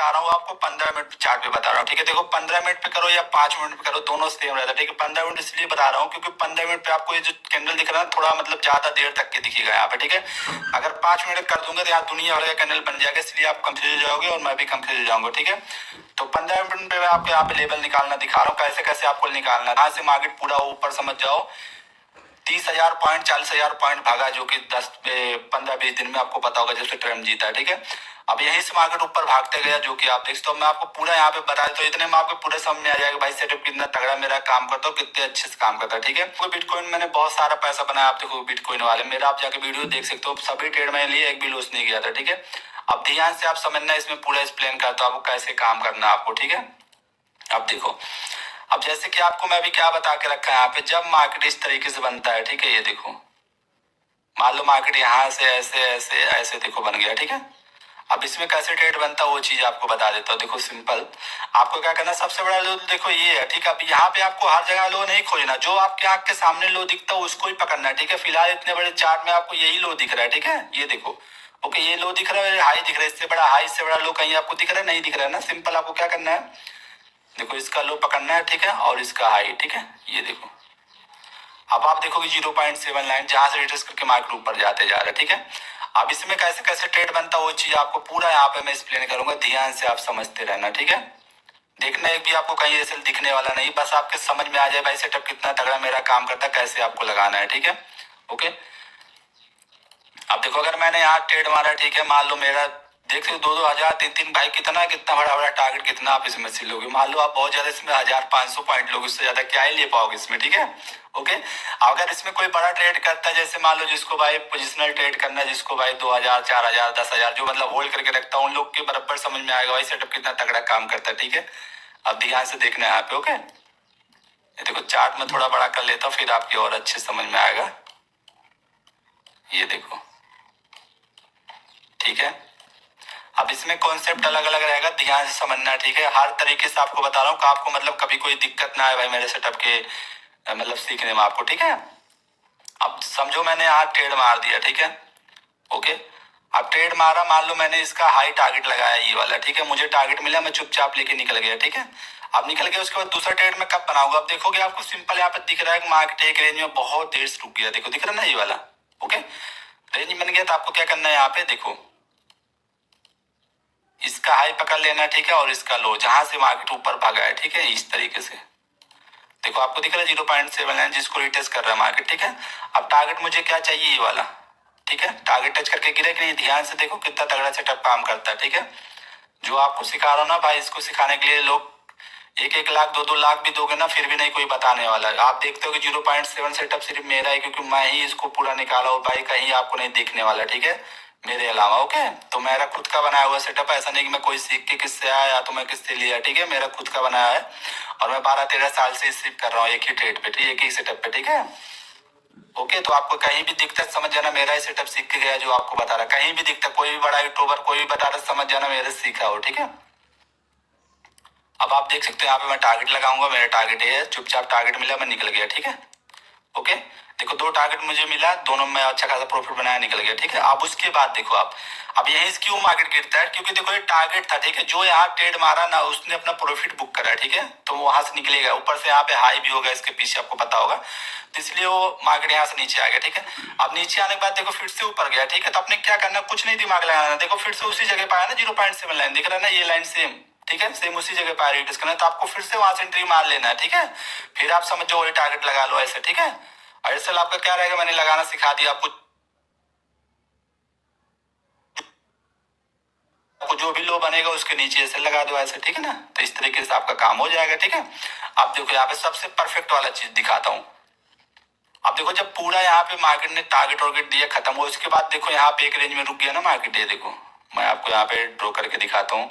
बता रहा हूँ आपको 15 मिनट चार्ट पे बता रहा हूँ, ठीक है। देखो 15 मिनट पे करो या 5 मिनट पे करो, दोनों सेम रहता है, ठीक है। 15 मिनट इसलिए बता रहा हूँ क्योंकि 15 मिनट पे आपको ये जो कैंडल दिख रहा है थोड़ा मतलब ज्यादा देर तक के दिखेगा यहाँ पे, ठीक है। अगर 5 मिनट कर दूंगा तो यहाँ दुनिया भर का कैंडल बन जाएगा, इसलिए आप कंफ्यूज हो जाओगे और मैं भी कंफ्यूज हो जाऊंगा, ठीक है। तो 15 मिनट पे मैं आपको यहाँ पे लेवल निकालना दिखा रहा हूँ, कैसे कैसे आपको निकालना है। यहाँ से मार्केट पूरा ऊपर समझ जाओ 30,000 पॉइंट 40,000 पॉइंट भागा, जो कि 15-20 दिन में आपको पता होगा जैसे ट्रेंड जीता है, ठीक है। अब यहीं से मार्केट ऊपर भागते गया, जो कि आप देख सकते हो। मैं आपको पूरा यहाँ पे बता देता हूँ, इतने में आपको पूरे समझ में आ जाएगा भाई सेटअप कितना तगड़ा मेरा काम करता है, कितने अच्छे से काम करता है, ठीक है। कोई बिटकॉइन मैंने बहुत सारा पैसा बनाया, आप देखो बिटकॉइन वाले मेरा, आप जाके वीडियो देख सकते हो, सभी ट्रेड मैंने लिए, एक भी लॉस नहीं गया था, ठीक है। अब ध्यान से आप समझना, इसमें पूरा एक्सप्लेन करता हूँ आपको कैसे काम करना है आपको, ठीक है। अब देखो, अब जैसे कि आपको मैं अभी क्या बता के रखा है यहाँ पे, जब मार्केट इस तरीके से बनता है, ठीक है, ये देखो मान लो मार्केट यहाँ से ऐसे ऐसे ऐसे देखो बन गया, ठीक है। अब इसमें कैसे ट्रेड बनता है वो चीज आपको बता देता हूँ। देखो सिंपल, आपको क्या करना है, सबसे बड़ा लो देखो ये है, ठीक है। अब यहाँ पे आपको हर जगह लो नहीं खोजना, जो आपके आंख के सामने लो दिखता है उसको ही पकड़ना है, ठीक है। फिलहाल इतने बड़े चार्ट में आपको यही लो दिख रहा है, ठीक है, ये देखो। ओके, ये लो दिख रहा है, हाई दिख रहा है, इससे बड़ा हाई से बड़ा लो कहीं आपको दिख रहा है? नहीं दिख रहा है ना। सिंपल आपको क्या करना है, देखो इसका लो पकड़ना है, ठीक है, और इसका हाई, ठीक है, ये देखो। अब आप देखोगे 0.79 जहां से रिट्रेस करके मार्केट ऊपर जाते जा रहा है, ठीक है। अब इसमें कैसे कैसे ट्रेड बनता है वो चीज आपको पूरा यहाँ पे मैं एक्सप्लेन करूंगा, ध्यान से आप समझते रहना, ठीक है। देखना एक भी आपको कहीं ऐसे दिखने वाला नहीं, बस आपके समझ में आ जाए भाई सेटअप कितना तगड़ा मेरा काम करता है, कैसे आपको लगाना है, ठीक है। ओके, अब देखो अगर मैंने यहाँ ट्रेड मारा, ठीक है, मान लो मेरा देख सकते 2-2 हजार 3-3 भाई कितना कितना बड़ा बड़ा टारगेट, कितना आप इसमें से लोगे। मान लो आप बहुत ज्यादा इसमें 1,500 पॉइंट लोगे, उससे ज्यादा क्या ही ले पाओगे इसमें, ठीक है। ओके, अगर इसमें कोई बड़ा ट्रेड करता है, जैसे मान लो जिसको भाई पोजिशनल ट्रेड करना है, जिसको भाई 2,000 4,000 10,000 जो मतलब होल्ड करके रखता है, उन लोग के बराबर समझ में आएगा भाई सेटअप कितना तगड़ा काम करता है, ठीक है। अब ध्यान से देखना है यहाँ पे। ओके, देखो चार्ट में थोड़ा बड़ा कर लेता हूँ, फिर आपकी और अच्छे समझ में आएगा। ये देखो, ठीक है। अब इसमें कॉन्सेप्ट अलग अलग रहेगा, ध्यान से समझना, ठीक है। हर तरीके से आपको बता रहा हूँ कि आपको मतलब कभी कोई दिक्कत ना आए भाई मेरे सेटअप के मतलब सीखने में आपको, ठीक है। अब समझो मैंने यहाँ ट्रेड मार दिया, ठीक है। ओके, अब ट्रेड मारा, मान लो मैंने इसका हाई टारगेट लगाया ये वाला, ठीक है, मुझे टारगेट मिला, मैं चुपचाप लेके निकल गया, ठीक है। अब निकल गया, उसके बाद दूसरा ट्रेड में कब बनाऊंगा, अब देखोगे आपको सिंपल यहाँ पे दिख रहा है कि मार्केट एक रेंज में बहुत देर से रुक गया, देखो दिख रहा है ना ये वाला। ओके, रेंज बन गया, तो आपको क्या करना है यहाँ पे देखो, इसका हाई पकड़ लेना, ठीक है, और इसका लो जहां से मार्केट ऊपर भागा है, ठीक है, इस तरीके से देखो आपको दिख रहा है 0.79 जिसको रिटेस्ट कर रहा है मार्केट, ठीक है। अब टारगेट मुझे क्या चाहिए, ये वाला, ठीक है। टारगेट टच करके गिरे कि नहीं, ध्यान से देखो कितना तगड़ा सेटअप काम करता है, ठीक है। जो आपको सिखा रहा हूँ ना भाई, इसको सिखाने के लिए लोग 1-1 लाख 2-2 लाख भी दोगे ना, फिर भी नहीं कोई बताने वाला है। आप देखते हो कि 0.7 सेटअप सिर्फ मेरा है, क्योंकि मैं ही इसको पूरा निकाला हूँ भाई, कहीं आपको नहीं दिखने वाला, ठीक है, मेरे अलावा। ओके, तो मेरा खुद का बनाया हुआ सेटअप, ऐसा नहीं कि मैं कोई सीख के किससे आया या तो मैं किससे लिया, ठीक है, मेरा खुद का बनाया है। और मैं 12-13 साल से इसी कर रहा हूँ, एक ही ट्रेड पे, ठीक है, एक ही सेटअप पे, ठीक है। ओके, तो आपको कहीं भी दिक्कत समझ जाना मेरा ही सेटअप सीख के गया जो आपको बता रहा, कहीं भी दिक्कत कोई भी बड़ा यूट्यूबर कोई भी बता रहा समझ जाना मेरे से सीखा हो, ठीक है। अब आप देख सकते हो यहाँ पे मैं टारगेट लगाऊंगा, मेरा टारगेट ये है, चुपचाप टारगेट मिला मैं निकल गया, ठीक है। ओके, देखो 2 टारगेट मुझे मिला, दोनों में अच्छा खासा प्रॉफिट बनाया, निकल गया, ठीक है। अब उसके बाद देखो आप, अब यही क्यों मार्केट गिरता है, क्योंकि देखो ये टारगेट था, ठीक है, जो यहाँ ट्रेड मारा ना उसने अपना प्रॉफिट बुक करा, ठीक है, तो वहां से निकलेगा, ऊपर से यहाँ पे हाई भी होगा इसके पीछे, आपको पता होगा, तो इसलिए वो मार्केट यहाँ से नीचे आ गया, ठीक है। अब नीचे आने के बाद देखो फिर से ऊपर गया, ठीक है, तो अपने क्या करना, कुछ नहीं दिमाग लगाना, देखो फिर से उसी जगह पाया ना 0.7 दिख रहा है ना, ये लाइन सेम, ठीक है, सेम उसी जगह पर रिटेस्ट करना है, तो आपको फिर से वहां से एंट्री मार लेना है, ठीक है। फिर आप समझो वही टारगेट लगा लो ऐसे, ठीक है। और इससे आपका क्या रहेगा, मैंने लगाना सिखा दिया आपको, जो भी लो बनेगा उसके नीचे ऐसे लगा दो ऐसे, ठीक है ना, तो इस तरीके से आपका काम हो जाएगा, ठीक है। अब देखो यहाँ पे सबसे परफेक्ट वाला चीज दिखाता हूँ। अब देखो जब पूरा यहाँ पे मार्केट ने टारगेट वारगेट दिया खत्म हुआ, उसके बाद देखो यहाँ पे एक रेंज में रुक गया ना मार्केट, ये देखो मैं आपको यहाँ पे ड्रॉ करके दिखाता हूँ।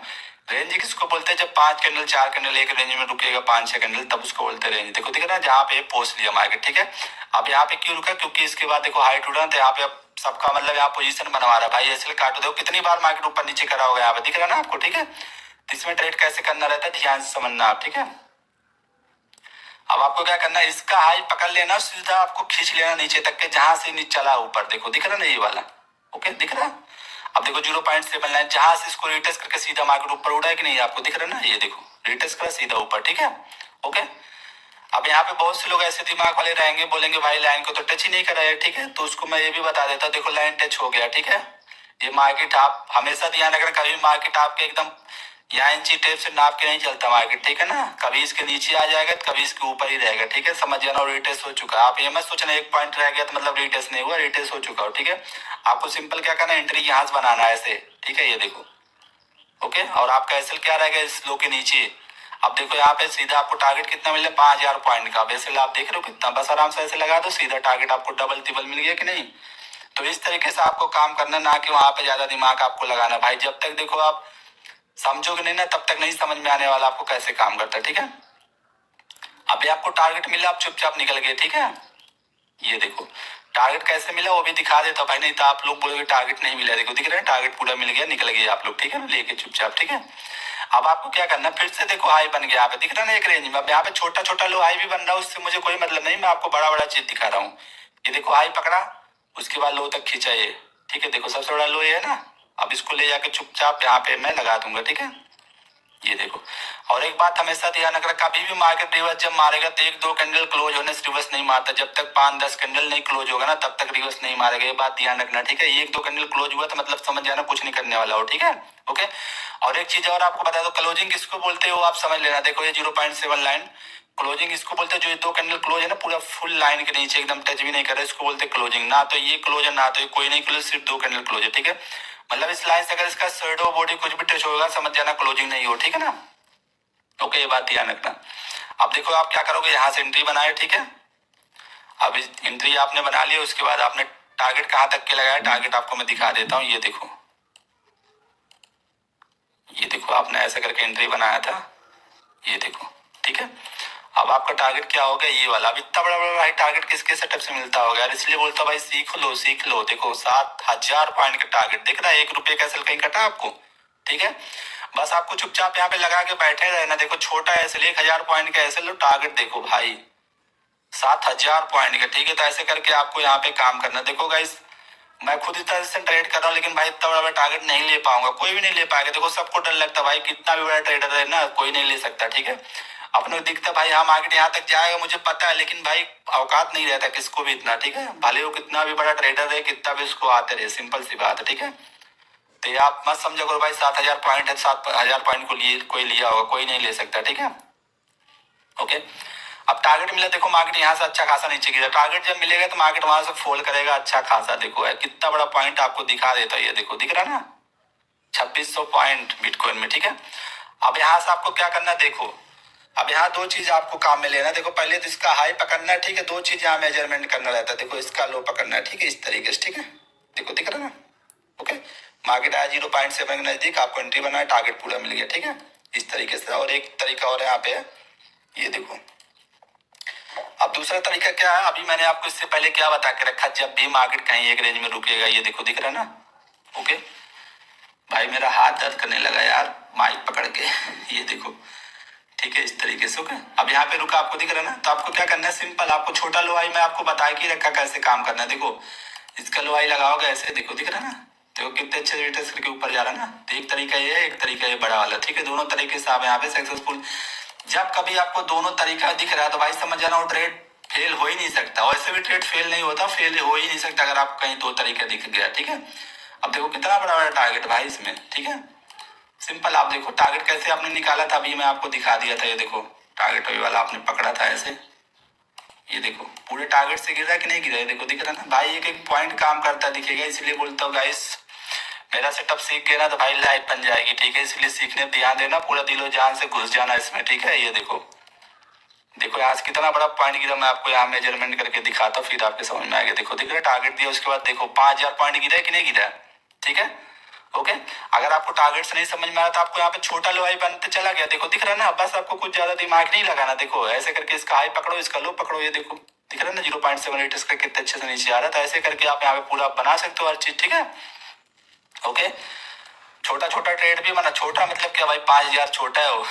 रेंज किसको बोलते हैं, जब 5 कैंडल 4 कैंडल एक रेंज में रुकेगा, 5-6 कैंडल, तब उसको बोलते हैं रेंज। देखो दिख रहा है जहाँ पे पोस्ट लिया मार्केट, ठीक है। अब यहाँ पे क्यों रुका, क्योंकि इसके बाद देखो हाई टूटा, तो यहाँ पे अब सबका मतलब यहाँ पोजीशन बनवा रहा है भाई, ऐसे काटो, देखो कितनी बार मार्केट ऊपर नीचे करा होगा यहाँ पे, दिख रहा है ना आपको, ठीक है। तो इसमें ट्रेड कैसे करना रहता है ध्यान से समझना आप, ठीक है। अब आपको क्या करना है, इसका हाई पकड़ लेना, सीधा आपको खींच लेना नीचे तक के, जहां से नीचे चला ऊपर, देखो दिख रहा ना ये वाला, ओके दिख रहा। अब देखो 0.79 जहां से इसको रिटेस्ट करके सीधा मार्केट ऊपर उड़ा है कि नहीं, आपको दिख रहा है ना, ये देखो रिटेस्ट करा सीधा ऊपर, ठीक है। ओके, अब यहाँ पे बहुत से लोग ऐसे दिमाग वाले रहेंगे, बोलेंगे भाई लाइन को तो टच ही नहीं करा है, ठीक है। तो उसको मैं ये भी बता देता, देखो लाइन टच हो गया, ठीक है। ये मार्केट आप हमेशा ध्यान रखना, कभी मार्केट आपके एकदम यहाँ इंची टेप से नाप के नहीं चलता मार्केट, ठीक है ना। कभी इसके नीचे आ जाएगा, कभी इसके ऊपर ही रहेगा, ठीक है, समझ जाना। और रिटेस्ट हो चुका है, आप ये मत सोचना एक पॉइंट रह गया तो मतलब रिटेस्ट नहीं हुआ, रिटेस्ट हो चुका हो, ठीक है। आपको सिंपल क्या करना है, एंट्री यहाँ से बनाना है ऐसे, ठीक है, ये देखो। ओके, और आपका एसएल क्या रहेगा इस लो के नीचे। अब देखो यहाँ पे सीधा आपको टारगेट कितना मिल रहा है, 5000 पॉइंट का। एसएल आप देख रहे हो कितना, बस आराम से ऐसे लगा दो, सीधा टारगेट आपको डबल ट्रिपल मिल गया कि नहीं। तो इस तरीके से आपको काम करना, ना कि वहां पे ज्यादा दिमाग आपको लगाना। भाई जब तक देखो आप समझोगे नहीं ना, तब तक नहीं समझ में आने वाला आपको कैसे काम करता है, ठीक है। अभी आपको टारगेट मिला, आप चुपचाप निकल गए, ठीक है। ये देखो टारगेट कैसे मिला वो भी दिखा देता भाई, नहीं तो आप लोग बोलोगे टारगेट नहीं मिला। देखो दिख रहा है टारगेट पूरा मिल गया, निकल गए आप लोग, ठीक है ना, लेके चुपचाप, ठीक है। अब आपको क्या करना है, फिर से देखो हाई बन गया, यहाँ पे दिख रहा है ना एक रेंज में। अब यहाँ पे छोटा छोटा लो हाई भी बन रहा है, उससे मुझे कोई मतलब नहीं, मैं आपको बड़ा बड़ा चीज दिखा रहा हूँ। ये देखो हाई पकड़ा, उसके बाद लो तक खींचा ये, ठीक है। देखो सबसे बड़ा लो ये है ना, अब इसको ले जाके चुपचाप यहाँ पे मैं लगा दूंगा, ठीक है। ये देखो, और एक बात हमेशा ध्यान रखना, कभी भी मार्केट रिवर्स जब मारेगा तो एक दो कैंडल क्लोज होने से रिवर्स नहीं मारता। जब तक 5-10 कैंडल नहीं क्लोज होगा ना, तब तक रिवर्स नहीं मारेगा, ये बात ध्यान रखना, ठीक है। एक दो कैंडल क्लोज हुआ तो मतलब समझ जाना कुछ नहीं करने वाला हो, ठीक है। ओके, और एक चीज और आपको बता दो, क्लोजिंग किसको बोलते हो आप समझ लेना। देखो ये 0.7 लाइन क्लोजिंग इसको बोलते हैं, जो ये दो कैंडल क्लोज है ना पूरा फुल लाइन के नीचे एकदम टच भी नहीं कर रहा, इसको बोलते हैं क्लोजिंग। ना तो ये क्लोज है, ना तो ये कोई नहीं क्लोज, सिर्फ दो कैंडल क्लोज है, ठीक है। मतलब इस लाइन से अगर इसका शैडो बॉडी कुछ भी टच होगा, समझ जाना क्लोजिंग नहीं हो, ठीक है ना। ओके, ये बात ध्यान रखना। अब देखो आप क्या करोगे, यहाँ से एंट्री बनाए, ठीक है। अब इस एंट्री आपने बना लिया, उसके बाद आपने टारगेट कहाँ तक के लगाया, टारगेट आपको मैं दिखा देता हूँ। ये देखो, ये देखो आपने ऐसा करके एंट्री बनाया था, ये देखो, ठीक है। अब आपका टारगेट क्या हो गया, ये वाला। अब इतना बड़ा बड़ा भाई टारगेट किसके सेटअप से मिलता होगा यार, इसलिए बोलता भाई सीख लो सीख लो। देखो 7000 पॉइंट का टारगेट दिख रहा है, 1 रुपये का एसएल कहीं कटा आपको, ठीक है। बस आपको चुपचाप यहाँ पे लगा के बैठे रहना। देखो छोटा एसएल 1000 पॉइंट का एसएल, टारगेट देखो भाई 7000 पॉइंट का, ठीक है। तो ऐसे करके आपको यहाँ पे काम करना। देखो गाइस मैं खुद इतना से ट्रेड कर रहा हूँ, लेकिन भाई इतना बड़ा टारगेट नहीं ले पाऊंगा, कोई भी नहीं ले पाएगा। देखो सबको डर लगता है भाई, कितना भी बड़ा ट्रेडर है ना, कोई नहीं ले सकता, ठीक है। अपने दिखता भाई हाँ मार्केट यहाँ तक जाएगा मुझे पता है, लेकिन भाई औकात नहीं रहता किसको भी इतना, ठीक है। भले वो कितना भी बड़ा ट्रेडर है, कितना भी उसको आते रहे, सिंपल सी बात है, ठीक है। तो ये आप मत समझो करो भाई 7000 पॉइंट है, 7000 पॉइंट को लिए कोई लिया होगा, कोई नहीं ले सकता, ठीक है। ओके, अब टारगेट मिला, देखो मार्केट यहाँ से अच्छा खासा नीचे गिरा। टारगेट जब मिलेगा तो मार्केट वहां से फॉल करेगा अच्छा खासा। देखो है कितना बड़ा पॉइंट आपको दिखा देता है, ये देखो दिख रहा है ना 2600 पॉइंट बिटकॉइन में, ठीक है। अब यहाँ से आपको क्या करना है, देखो अब यहाँ दो चीज आपको काम में लेना। देखो पहले तो इसका हाई पकड़ना है, ठीक है। दो चीज यहाँ मेजरमेंट करना रहता है, देखो इसका लो पकड़ना है, ठीक है, इस तरीके से, ठीक है। देखो दिख रहा है ना, ओके। मार्केट आया 0.7 के नजदीक, आपको एंट्री बनाया, टारगेट पूरा मिल गया, ठीक है, इस तरीके से। और एक तरीका और यहाँ पे है, ये देखो। अब दूसरा तरीका क्या है, अभी मैंने आपको इससे पहले क्या बता के रखा, जब भी मार्केट कहीं एक रेंज में रुकेगा, ये देखो दिख रहा है ना, ओके। भाई मेरा हाथ दर्द करने लगा यार माइक पकड़ के ये देखो, ठीक है, इस तरीके से। ओके, अब यहाँ पे रुका, आपको दिख रहा है ना। तो आपको क्या करना है, सिंपल आपको छोटा लोहाई मैं आपको बता के रखा कैसे काम करना है। देखो इसका लोहाई लगाओगे ऐसे, देखो दिख रहा है ना, देखो कितने अच्छे रेट करके ऊपर जा रहा है ना। तो एक तरीका ये है, एक तरीका ये बड़ा वाला, ठीक है। दोनों तरीके से आप यहाँ पे सक्सेसफुल, जब कभी आपको दोनों तरीका दिख रहा है तो भाई समझ जाना वो ट्रेड फेल हो ही नहीं सकता। वैसे भी ट्रेड फेल नहीं होता, फेल हो ही नहीं सकता अगर आप कहीं दो तरीका दिख गया, ठीक है। अब देखो कितना बड़ा बड़ा टारगेट भाई इसमें, ठीक है। सिंपल आप देखो टारगेट कैसे आपने निकाला था, अभी मैं आपको दिखा दिया था। ये देखो टारगेट अभी वाला आपने पकड़ा था ऐसे, ये देखो पूरे टारगेट से गिरा कि नहीं गिरा, ये देखो दिख रहा ना भाई, एक एक पॉइंट काम करता दिखेगा। इसलिए बोलता हूँ गाइस, मेरा सेटअप सीख गया ना तो भाई लाइफ बन जाएगी, ठीक है। इसलिए सीखने ध्यान देना, पूरा दिलो जान से घुस जाना इसमें, ठीक है। ये देखो देखो आज कितना बड़ा पॉइंट गिरा, मैं आपको यहाँ मेजरमेंट करके दिखाता हूँ, फिर आपके समझ में आ गया। देखो दिख रहा है टारगेट दिया, उसके बाद देखो 5000 पॉइंट गिरा है कि नहीं गिरा, ठीक है। ओके, अगर आपको टारगेट से नहीं समझ में आया तो आपको यहाँ पे छोटा लो हाई बनते चला गया, देखो दिख रहा है ना। बस आपको कुछ ज्यादा दिमाग नहीं लगाना, देखो ऐसे करके इसका हाई पकड़ो, इसका लो पकड़ो, ये देखो दिख रहा है ना 0.78 इसका कितने अच्छे से नीचे आ रहा था। ऐसे करके आप यहाँ पे पूरा बना सकते हो हर चीज, ठीक है। ओके, छोटा छोटा ट्रेड भी बना, छोटा मतलब क्या भाई 5000 छोटा है वो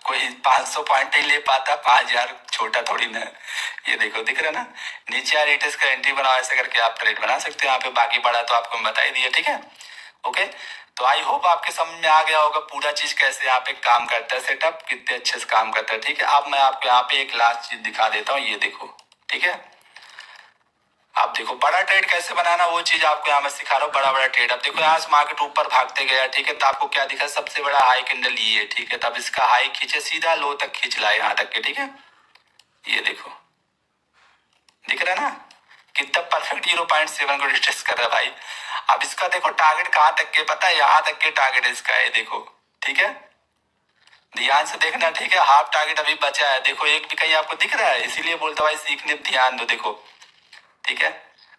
कोई 500 पॉइंट ही ले पाता, 5000 छोटा थोड़ी ना। ये देखो दिख रहा है ना, नीचे आ रेट इसका एंट्री बनाओ, ऐसे करके आप ट्रेड बना सकते हो यहाँ पे। बाकी बड़ा तो आपको मैं बता ही दिया, ठीक है। ओके, तो आई होप आपके समझ में आ गया होगा पूरा चीज कैसे यहाँ पे काम करता है, सेटअप कितने अच्छे से काम करता है। ठीक है, अब मैं आपको यहाँ पे एक लास्ट चीज दिखा देता हूँ, ये देखो। ठीक है, आप देखो बड़ा ट्रेड कैसे बनाना, वो चीज आपको यहाँ मैं सिखा रहा हूँ। बड़ा बड़ा ट्रेड, अब देखो यहाँ से मार्केट ऊपर भागते गया। ठीक है, तो आपको क्या दिखा, सबसे बड़ा हाई कैंडल ये है। ठीक है, तब इसका हाई खींचे, सीधा लो तक खींच लाए यहाँ तक के। ठीक है, ये देखो, दिख रहा है ना कितना परफेक्ट 0.7 को डिस्टेंस कर रहा है भाई। अब इसका देखो टारगेट कहाँ तक के, पता है, यहाँ तक के टारगेट इसका है, देखो। ठीक है, ध्यान से देखना। ठीक है, हाफ टारगेट अभी बचा है, देखो एक भी कहीं आपको दिख रहा है, इसीलिए बोलता भाई सीखने ध्यान दो। देखो, ठीक है,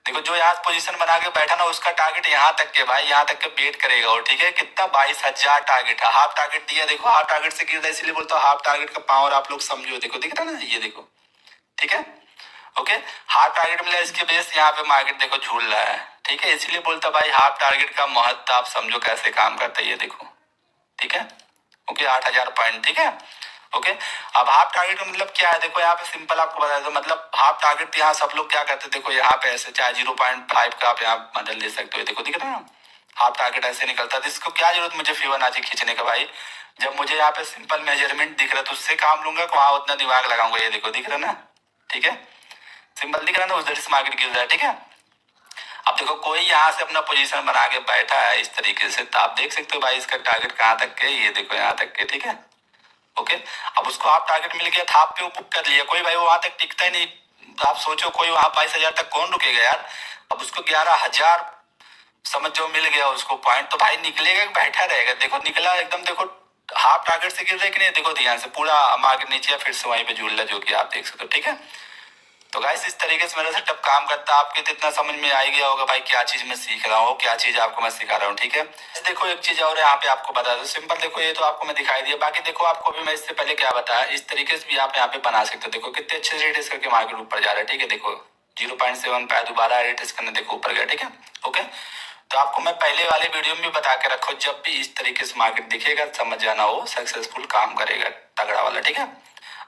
देखो जो यहाँ पोजीशन बना के बैठा ना, उसका टारगेट यहाँ तक के भाई, यहाँ तक के वेट करेगा। और ठीक है, कितना 22,000 टारगेट है, हाफ टारगेट दिया। देखो हाफ टारगेट से गिर रहा है, इसलिए बोलता हूँ हाफ टारगेट का पावर आप लोग समझो। देखो दिख रहा है ना, ये देखो। ठीक है, ओके, हाफ टारगेट मिला, इसके बेस यहाँ पे मार्केट देखो झूल रहा है। ठीक है, इसलिए बोलता भाई हाफ टारगेट का महत्व आप समझो कैसे काम करता है, ये देखो। ठीक है, ओके, 8,000 पॉइंट। ठीक है, ओके, अब हाफ टारगेट का मतलब क्या है, देखो यहाँ पे सिंपल आपको बता दो, मतलब हाफ टारगेट यहाँ सब लोग क्या करते हैं, देखो यहाँ पे ऐसे चाहे 0.5 का आप यहाँ बदल ले सकते हो। देखो दिख रहा है ना, हाफ टारगेट ऐसे निकलता है। इसको क्या जरूरत मुझे फिबोनाची खींचने का भाई, जब मुझे यहाँ पे सिंपल मेजरमेंट दिख रहा है तो उससे काम लूंगा, वहां उतना दिमाग लगाऊंगा। ये देखो दिख रहा है ना, ठीक है, सिंपल दिख रहा है ना, उधर से मार्केट गिर रहा है। ठीक है, अब देखो कोई यहाँ से अपना पोजीशन बना के बैठा है इस तरीके से, तो आप देख सकते हो भाई इसका टारगेट कहाँ तक के, ये देखो यहाँ तक के। ठीक है, ओके, अब उसको आप टारगेट मिल गया था, आप पे वो बुक कर लिया, कोई भाई वो वहां तक टिकता ही नहीं। आप सोचो कोई वहां 22,000 तक कौन रुकेगा यार। अब उसको 11,000 समझ जो मिल गया उसको पॉइंट, तो भाई निकलेगा बैठा रहेगा। देखो निकला एकदम, देखो हाफ टारगेट से गिर रहा है कि नहीं, देखो ध्यान से पूरा मार्केट नीचे फिर से वहीं पे झूल रहा है, जो कि आप देख सकते हो। ठीक है, तो गाइस इस तरीके से मेरा सेटअप काम करता है। आपके तो इतना समझ में आ ही गया होगा भाई क्या चीज मैं सीख रहा हूँ, क्या चीज आपको मैं सिखा रहा हूँ। ठीक है, देखो एक चीज और यहाँ पे आपको बता दो, सिंपल देखो ये तो आपको मैं दिखाई दिया, बाकी देखो आपको भी मैं इससे पहले क्या बताया, इस तरीके से भी आप यहाँ पे बना सकते हो। देखो कितने अच्छे से रिटेस्ट करके मार्केट ऊपर जा रहा है। ठीक है, देखो 0.7 पे दोबारा रिटेस्ट करने देखो ऊपर गया। ठीक है, ओके, तो आपको मैं पहले वाले वीडियो में भी बता के रखो, जब भी इस तरीके से मार्केट दिखेगा समझ जाना वो सक्सेसफुल काम करेगा, तगड़ा वाला। ठीक है,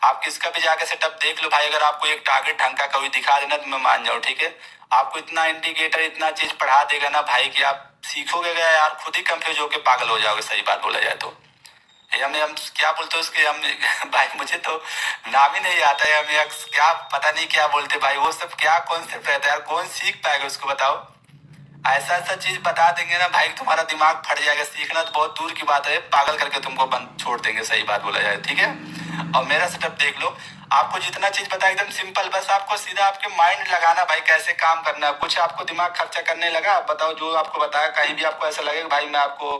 आप किसका भी जाके सेटअप देख लो भाई, अगर आपको एक टारगेट ढंग का कभी दिखा देना तो मैं मान जाऊँ। ठीक है, आपको इतना इंडिकेटर इतना चीज पढ़ा देगा ना भाई कि आप सीखोगे गया यार, खुद ही कंफ्यूज होके पागल हो जाओगे, सही बात बोला जाए तो। हम क्या बोलते हैं उसके, हम भाई मुझे तो नाम ही नहीं आता है, हमें क्या पता नहीं क्या बोलते भाई, वो सब क्या कॉन्सेप्ट रहता है यार, कौन सीख पाएगा उसको बताओ। ऐसा ऐसा चीज बता देंगे ना भाई, तुम्हारा दिमाग फट जाएगा, सीखना तो बहुत दूर की बात है, पागल करके तुमको बंद छोड़ देंगे, सही बात बोला जाए। ठीक है, और मेरा सेटअप देख लो, आपको जितना चीज बताया एकदम सिंपल, बस आपको सीधा आपके माइंड लगाना भाई, कैसे काम करना है, कुछ आपको दिमाग खर्चा करने लगा, बताओ जो आपको बताया, कहीं भी आपको ऐसा लगेगा भाई मैं आपको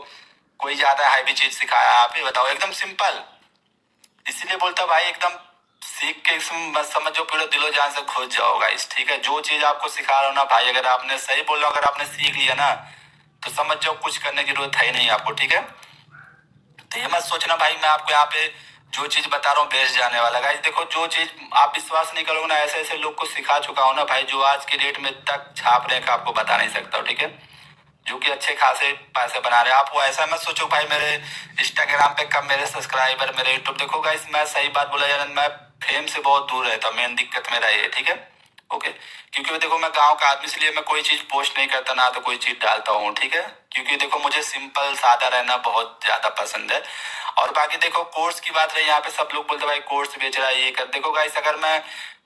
कोई ज्यादा हैवी चीज सिखाया, आप ही बताओ, एकदम सिंपल। इसीलिए बोलता भाई एकदम सीख के बस समझो पूरे दिलो जान से खोज जाओ गाइस। ठीक है, जो चीज आपको सिखा रहा हूँ ना भाई, अगर आपने सही बोल रहा हूँ, अगर आपने सीख लिया ना तो समझ जाओ कुछ करने की जरूरत है ही नहीं आपको। ठीक है, तो ये मत सोचना भाई मैं आपको यहाँ पे जो चीज बता रहा हूँ बेस्ट जाने वाला। गाइस देखो जो चीज आप विश्वास नहीं करोगे ना, ऐसे ऐसे लोग को सिखा चुका हूँ ना भाई, जो आज के डेट में तक छाप रहे हैं, आपको बता नहीं सकता हूँ। ठीक है, जो कि अच्छे खासे पैसे बना रहे हैं। आप वो ऐसा मत सोचो भाई मेरे इंस्टाग्राम पे कम मेरे सब्सक्राइबर, मेरे यूट्यूब, देखो गाइस मैं सही बात बोला यार, मैं फेम से बहुत दूर रहता हूँ, मेन दिक्कत मेरा ये। ठीक है, ओके, क्योंकि देखो मैं गांव का आदमी, इसलिए मैं कोई चीज पोस्ट नहीं करता ना, तो कोई चीज डालता हूँ। ठीक है, क्योंकि देखो मुझे सिंपल सादा रहना बहुत ज्यादा पसंद है। और बाकी देखो कोर्स की बात रही, यहाँ पे सब लोग बोलते भाई कोर्स बेच रहा है ये कर, देखो गाइस अगर मैं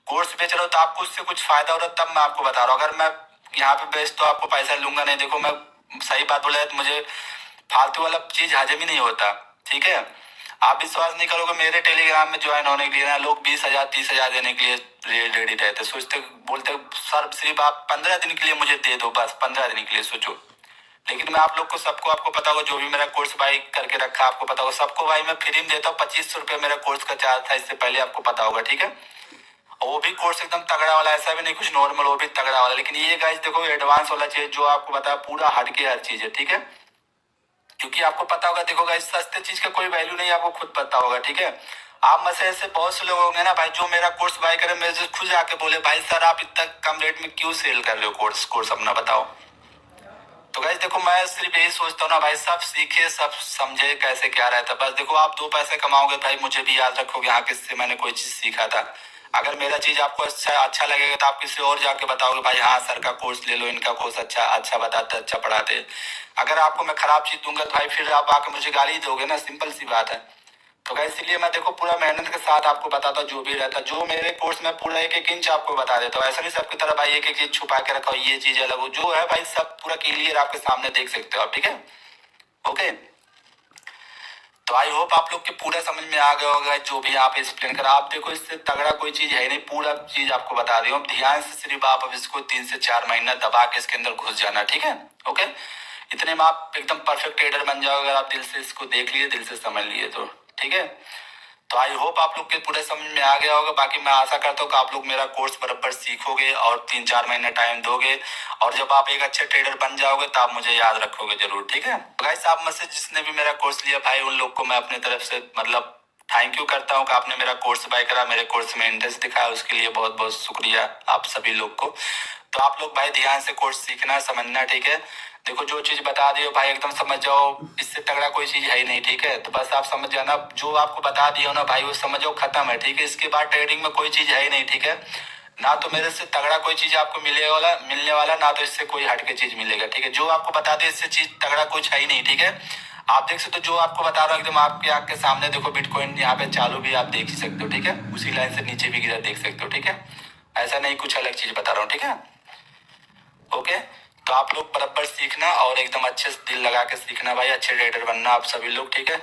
कोर्स बेच रहा हूँ तो आपको उससे कुछ फायदा हो रहा है, तब मैं आपको बता रहा हूँ। अगर मैं यहाँ पे बेच तो आपको पैसा लूंगा नहीं। देखो मैं सही बात बोला है तो मुझे फालतू वाला चीज हजम ही नहीं होता। ठीक है, आप विश्वास नहीं करोगे, मेरे टेलीग्राम में ज्वाइन होने के लिए ना लोग 20,000 30,000 देने के लिए रेडी रहते, सोचते बोलते सर सिर्फ आप 15 दिन के लिए मुझे दे दो, बस 15 दिन के लिए, सोचो। लेकिन मैं आप लोग को सबको आपको पता होगा, जो भी मेरा कोर्स भाई करके रखा आपको पता होगा, सबको भाई मैं फ्री में देता हूँ। 2500 रुपये मेरा कोर्स का चार्ज था, इससे पहले आपको पता होगा। ठीक है, वो भी कोर्स एकदम तगड़ा वाला, ऐसा भी नहीं कुछ नॉर्मल, वो भी तगड़ा वाला। लेकिन ये गाइस देखो एडवांस वाला चीज जो आपको बताया पूरा हटके हर चीज है। ठीक है, क्योंकि आपको पता होगा, देखो गाइस सस्ते चीज का कोई वैल्यू नहीं, आपको खुद पता होगा। ठीक है, आप में से ऐसे बहुत से लोग होंगे ना भाई जो मेरा कोर्स बाय करे, मेरे से खुद आके बोले भाई सर आप इतना कम रेट में क्यों सेल कर रहे हो कोर्स अपना बताओ। तो गाइस देखो मैं सिर्फ यही सोचता हूँ ना भाई, सब सीखे सब समझे कैसे क्या रहता है, बस देखो आप 2 पैसे कमाओगे भाई, मुझे भी याद रखोगे हाँ किससे मैंने कोई चीज सीखा था। अगर मेरा चीज आपको अच्छा लगेगा तो आप किसी और जाके बताओगे भाई हाँ सर का कोर्स ले लो, इनका कोर्स अच्छा बताते, अच्छा पढ़ाते। अगर आपको मैं खराब चीज दूंगा तो भाई फिर आप आके मुझे गाली दोगे ना, सिंपल सी बात है। तो गाइस इसलिए मैं देखो पूरा मेहनत के साथ आपको बताता हूँ जो भी रहता है, जो मेरे कोर्स में पूरा एक एक इंच आपको बता देता हूँ। ऐसा नहीं सबकी तरह भाई एक एक चीज छुपा के रखा हो, ये चीज अलग हो, जो है भाई सब पूरा क्लियर आपके सामने देख सकते हो आप, ठीक है। ओके, तो आई होप आप लोग के पूरा समझ में आ गया होगा जो भी आप एक्सप्लेन कर। आप देखो इससे तगड़ा कोई चीज है नहीं, पूरा चीज आपको बता रही हूँ। ध्यान से सिर्फ आप अब इसको 3 से 4 महीना दबा के इसके अंदर घुस जाना, ठीक है। ओके, इतने में आप एकदम परफेक्ट ट्रेडर बन जाओगे अगर आप दिल से इसको देख लिए, दिल से समझ लिए तो, ठीक है। तो आई होप आप लोग के पूरे समझ में आ गया होगा। बाकी मैं आशा करता हूँ कि आप लोग मेरा कोर्स बराबर सीखोगे और 3-4 महीने टाइम दोगे, और जब आप एक अच्छे ट्रेडर बन जाओगे तो आप मुझे याद रखोगे जरूर, ठीक है। गाइस आप में से जिसने भी मेरा कोर्स लिया भाई, उन लोग को मैं अपनी तरफ से मतलब थैंक यू करता हूँ कि आपने मेरा कोर्स बाय करा, मेरे कोर्स में इंटरेस्ट दिखाया, उसके लिए बहुत बहुत शुक्रिया आप सभी लोग को। तो आप लोग भाई ध्यान से कोर्स सीखना, समझना, ठीक है। देखो जो चीज बता दी हो भाई एकदम समझ जाओ, इससे तगड़ा कोई चीज है ही नहीं, ठीक है। तो बस आप समझ जाना, जो आपको बता दिया हो ना भाई वो समझो खत्म है, ठीक है। इसके बाद ट्रेडिंग में कोई चीज है ही नहीं, ठीक है। ना तो मेरे से तगड़ा कोई चीज आपको मिलने वाला, ना तो इससे कोई हटके चीज मिलेगा, ठीक है। जो आपको बता दे इससे चीज तगड़ा कुछ है ही नहीं, ठीक है। आप देख सकते हो जो आपको बता रहा हूँ एकदम आपके आंख के सामने, देखो बिटकॉइन यहाँ पे चालू भी आप देख ही सकते हो, ठीक है। उसी लाइन से नीचे भी गिरा देख सकते हो, ठीक है। ऐसा नहीं कुछ अलग चीज बता रहा हूँ, ठीक है। ओके, तो आप लोग बराबर सीखना और एकदम अच्छे से दिल लगा के सीखना भाई, अच्छे ट्रेडर बनना आप सभी लोग, ठीक है।